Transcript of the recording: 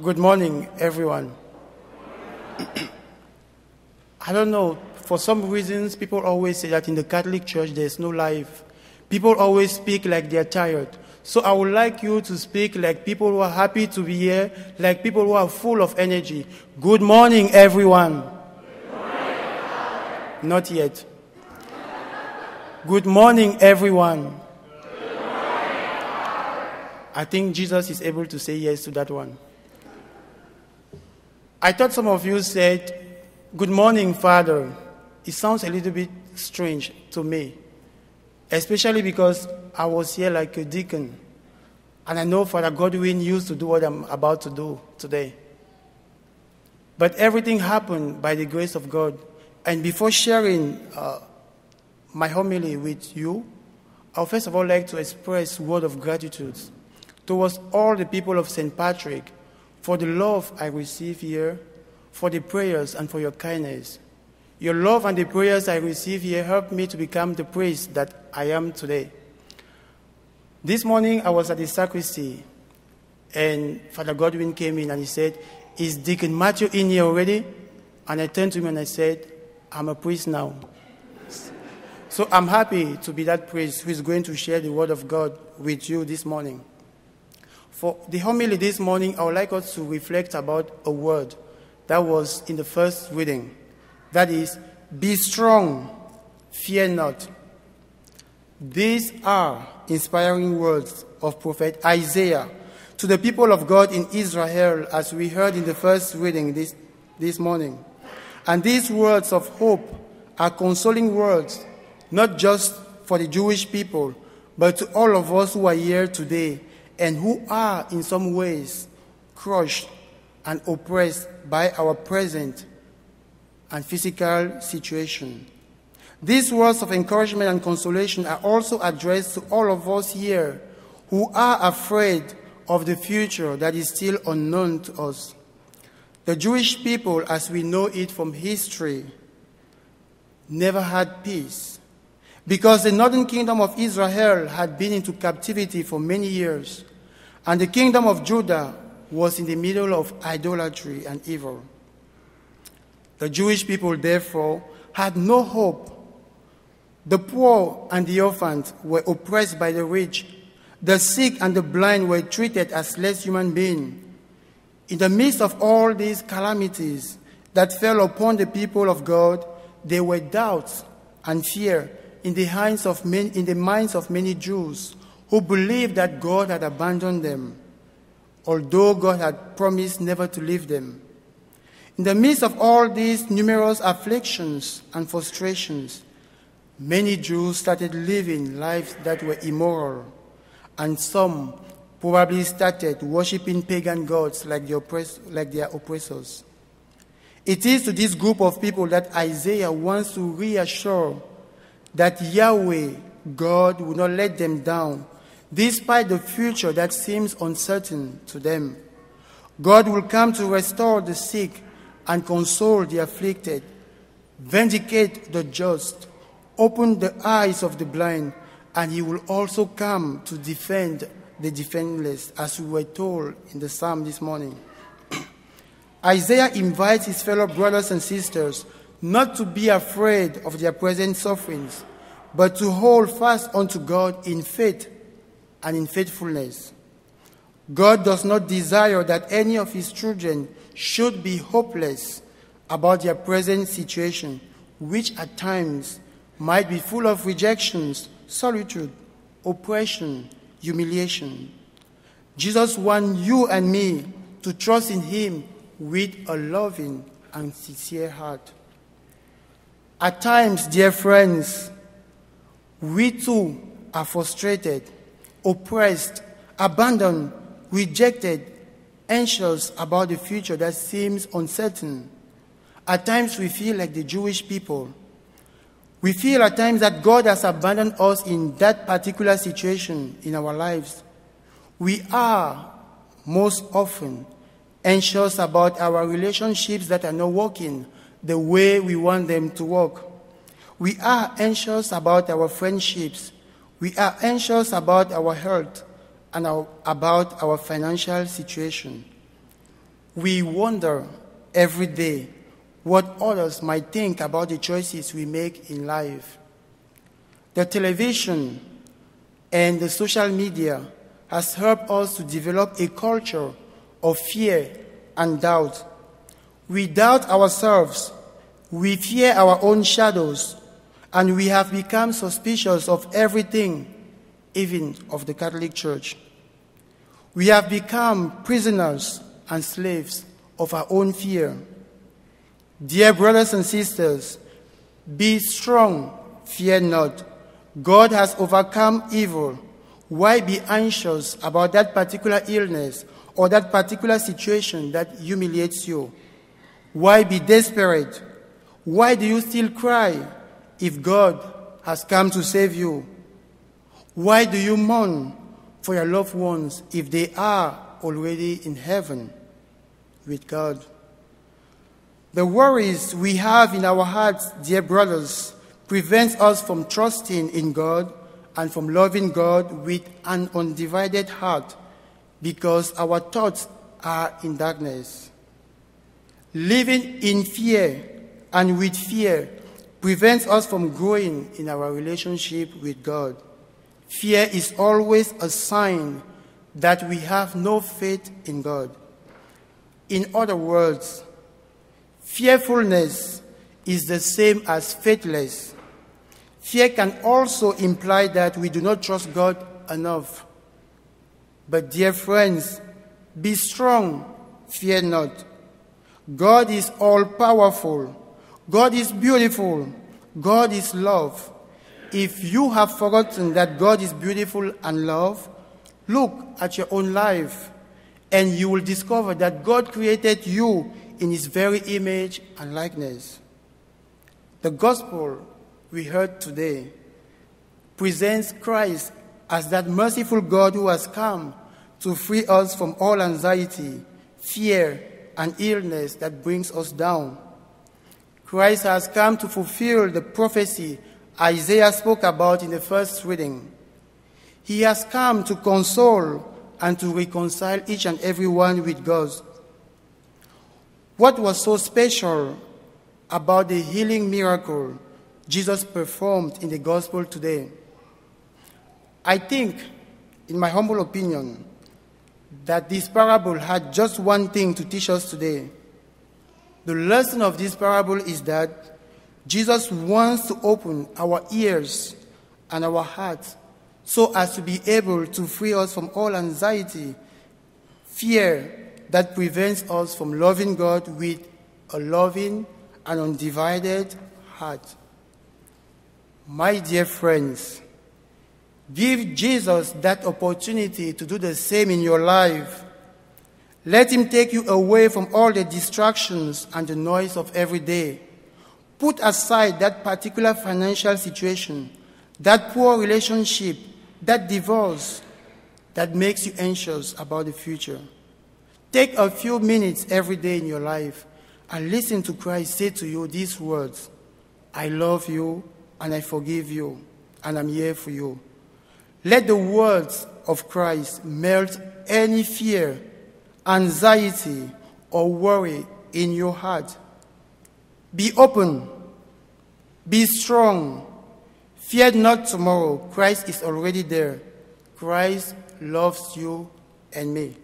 Good morning, everyone. I don't know, for some reasons, people always say that in the Catholic Church there's no life. People always speak like they're tired. So I would like you to speak like people who are happy to be here, like people who are full of energy. Good morning, everyone. Good morning, Father. Not yet. Good morning, everyone. Good morning, Father. I think Jesus is able to say yes to that one. I thought some of you said, good morning, Father. It sounds a little bit strange to me, especially because I was here like a deacon. And I know Father Godwin used to do what I'm about to do today. But everything happened by the grace of God. And before sharing my homily with you, I would first of all like to express a word of gratitude towards all the people of St. Patrick for the love I receive here, for the prayers and for your kindness. Your love and the prayers I receive here helped me to become the priest that I am today. This morning I was at the sacristy and Father Godwin came in and he said, is Deacon Matthieu in here already? And I turned to him and I said, I'm a priest now. So I'm happy to be that priest who is going to share the word of God with you this morning. For the homily this morning, I would like us to reflect about a word that was in the first reading. That is, be strong, fear not. These are inspiring words of Prophet Isaiah to the people of God in Israel, as we heard in the first reading this morning. And these words of hope are consoling words, not just for the Jewish people, but to all of us who are here today and who are in some ways crushed and oppressed by our present and physical situation. These words of encouragement and consolation are also addressed to all of us here who are afraid of the future that is still unknown to us. The Jewish people, as we know it from history, never had peace because the northern kingdom of Israel had been into captivity for many years, and the kingdom of Judah was in the middle of idolatry and evil. The Jewish people, therefore, had no hope. The poor and the orphans were oppressed by the rich. The sick and the blind were treated as less human beings. In the midst of all these calamities that fell upon the people of God, there were doubts and fear in the minds of many Jews who believed that God had abandoned them, although God had promised never to leave them. In the midst of all these numerous afflictions and frustrations, many Jews started living lives that were immoral, and some probably started worshipping pagan gods like their oppressors. It is to this group of people that Isaiah wants to reassure that Yahweh, God, will not let them down, despite the future that seems uncertain to them. God will come to restore the sick and console the afflicted, vindicate the just, open the eyes of the blind, and he will also come to defend the defenseless, as we were told in the psalm this morning. Isaiah invites his fellow brothers and sisters not to be afraid of their present sufferings, but to hold fast unto God in faith and in faithfulness. God does not desire that any of his children should be hopeless about their present situation, which at times might be full of rejections, solitude, oppression, humiliation. Jesus wants you and me to trust in him with a loving and sincere heart. At times, dear friends, we too are frustrated, oppressed, abandoned, rejected, anxious about the future that seems uncertain. At times we feel like the Jewish people. We feel at times that God has abandoned us in that particular situation in our lives. We are most often anxious about our relationships that are not working the way we want them to work. We are anxious about our friendships. We are anxious about our health and about our financial situation. We wonder every day what others might think about the choices we make in life. The television and the social media has helped us to develop a culture of fear and doubt. We doubt ourselves, we fear our own shadows, and we have become suspicious of everything, even of the Catholic Church. We have become prisoners and slaves of our own fear. Dear brothers and sisters, be strong, fear not. God has overcome evil. Why be anxious about that particular illness or that particular situation that humiliates you? Why be desperate? Why do you still cry if God has come to save you? Why do you mourn for your loved ones if they are already in heaven with God? The worries we have in our hearts, dear brothers, prevents us from trusting in God and from loving God with an undivided heart because our thoughts are in darkness. Living in fear and with fear prevents us from growing in our relationship with God. Fear is always a sign that we have no faith in God. In other words, fearfulness is the same as faithless. Fear can also imply that we do not trust God enough. But dear friends, be strong, fear not. God is all-powerful. God is beautiful. God is love. If you have forgotten that God is beautiful and love, look at your own life, and you will discover that God created you in His very image and likeness. The gospel we heard today presents Christ as that merciful God who has come to free us from all anxiety, fear, and illness that brings us down. Christ has come to fulfill the prophecy Isaiah spoke about in the first reading. He has come to console and to reconcile each and every one with God. What was so special about the healing miracle Jesus performed in the gospel today? I think, in my humble opinion, that this parable had just one thing to teach us today. The lesson of this parable is that Jesus wants to open our ears and our hearts so as to be able to free us from all anxiety, fear that prevents us from loving God with a loving and undivided heart. My dear friends, give Jesus that opportunity to do the same in your life. Let Him take you away from all the distractions and the noise of every day. Put aside that particular financial situation, that poor relationship, that divorce that makes you anxious about the future. Take a few minutes every day in your life and listen to Christ say to you these words: I love you and I forgive you and I'm here for you. Let the words of Christ melt any fear, anxiety, or worry in your heart. Be open. Be strong. Fear not tomorrow. Christ is already there. Christ loves you and me.